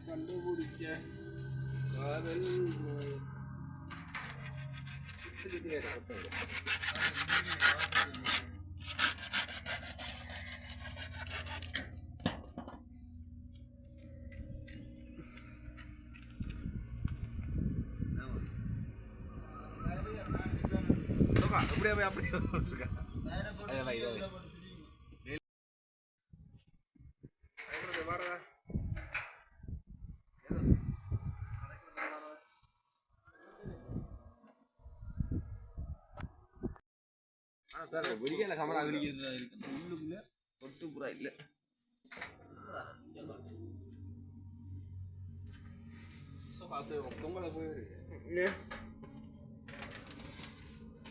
கண்டுபிடிச்ச காதல் அப்படியே அப்படியே விடியல சமரா விடிக்கிறது இருக்கு உள்ளுக்குள்ள தொட்டு புறா இல்ல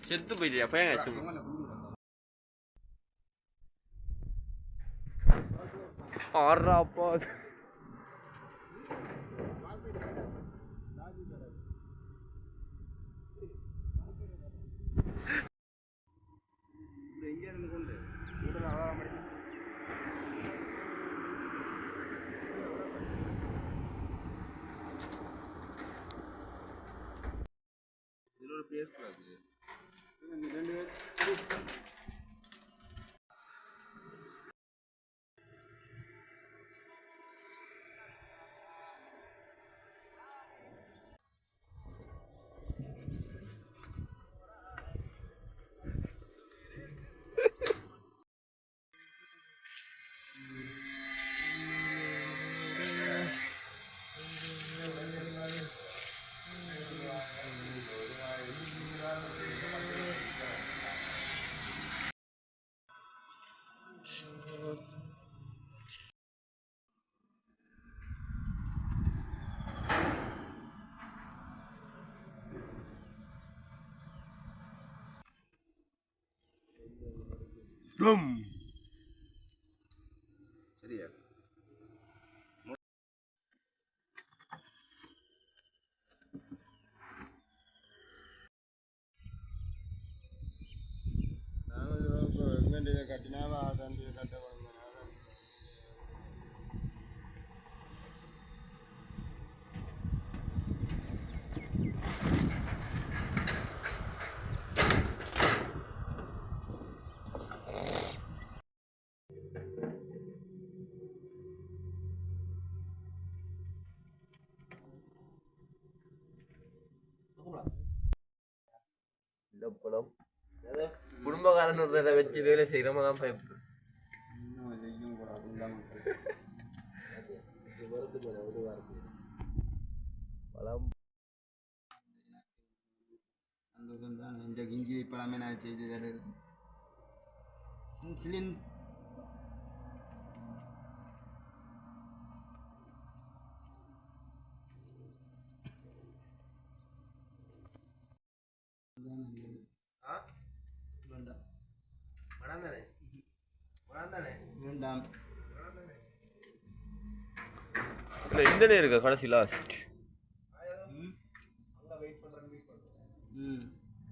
செத்து போயிட்டியா பையன் ஆறாப்பா பேசக்கூடாது சரியா கட்டினா கட்ட குடும்பக்காரன் வச்சு வேலை செய்யறமா தான் பயப்படுறேன் இஞ்சி பழமே நான் செய்து தருது இன்சுலின் வேண்டாம் வேண்டாம். இல்லை இந்த நேரம் இருக்கா கடைசி லாஸ்ட்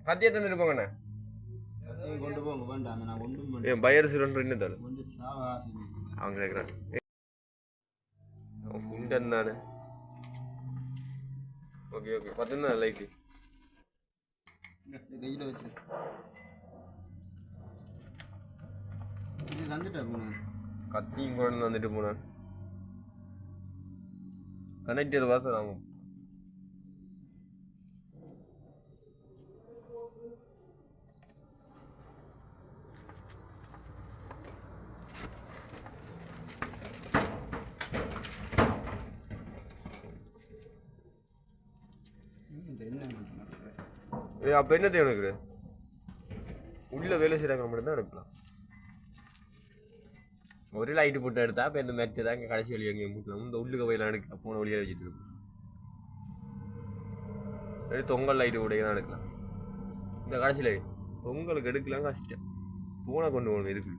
கத்தியை தந்துட்டு போங்கண்ணே கொண்டு போங்க வேண்டாம். நான் ஒன்றும் என் பையர் சிறன்று என்ன தரும் கொண்டு சாவா அவங்க கேட்குறான் உண்டன் தானே ஓகே ஓகே பார்த்துன்னா லைட்டு கையில் வச்சு இது தந்துட்டா போனேன். கத்தியும் கொண்டு வந்துட்டு போனான் கனெக்டர் வாசல் ஆகும் அப்போ என்ன தேவை எனக்கு உள்ள வேலை செய்கிறாங்க மட்டும்தான் எடுக்கலாம் ஒரு லைட்டு போட்டு எடுத்தா இப்போ இந்த மெட்டு தான் இங்கே கடைசி வழி எங்கேயும் போட்டலாம் இந்த உள்ளுக்க போயெல்லாம் எடுக்கலாம் போன வழியாக வச்சுட்டு இருக்கும் தொங்கல் லைட்டு கூட தான் எடுக்கலாம் இந்த கடைசி லைட் பொங்கலுக்கு எடுக்கலாம் கஷ்டம் பூனை கொண்டு போகணும் இதுக்கு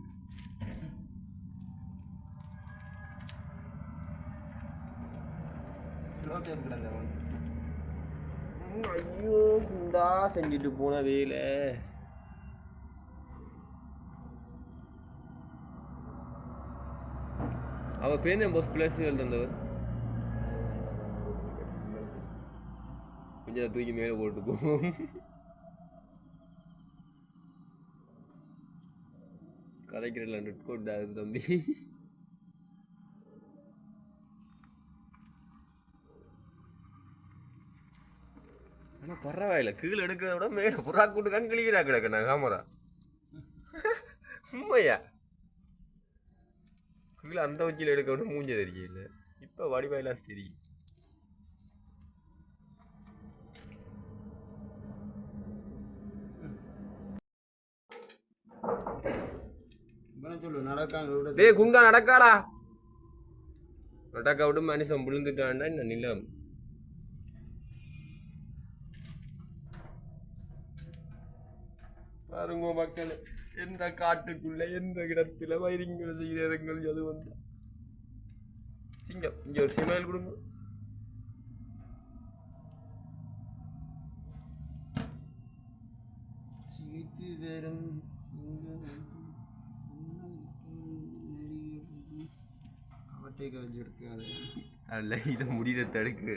ஐயோ குண்டா செஞ்சுட்டு போன வேலை அவ பேர் பஸ் பிளஸ் தந்தவர் கொஞ்சம் தூக்கி மேலே போட்டு போவோம் கதைக்கிறல நெட் கோட் ஆகுது தம்பி ஆனால் பரவாயில்ல கீழே எடுக்கிறத விட மேலே புறா கூட்டு கங்கிலிக்கிறா கிடக்கு நான் காமரா உண்மையா கீழே அந்த உச்சியில் எடுக்க விட மூஞ்ச தெரியல இப்போ வடிவாயிலாம் தெரியும் சொல்லு நடக்காங்க டேய் குண்டா நடக்காடா நடக்க விட்டு மனுஷன் விழுந்துட்டான்னா என்ன நிலம் பாருங்க மக்கள் எந்த காட்டுக்குள்ள எந்த இடத்துல வயிறுங்கள் செய்கிறதுங்கள் அது வந்து சிங்கம் இங்க ஒரு சிமையல் கொடுங்க அவட்டை கவிஞ்சிருக்கு அது அல்ல இதை முடித தடுக்கு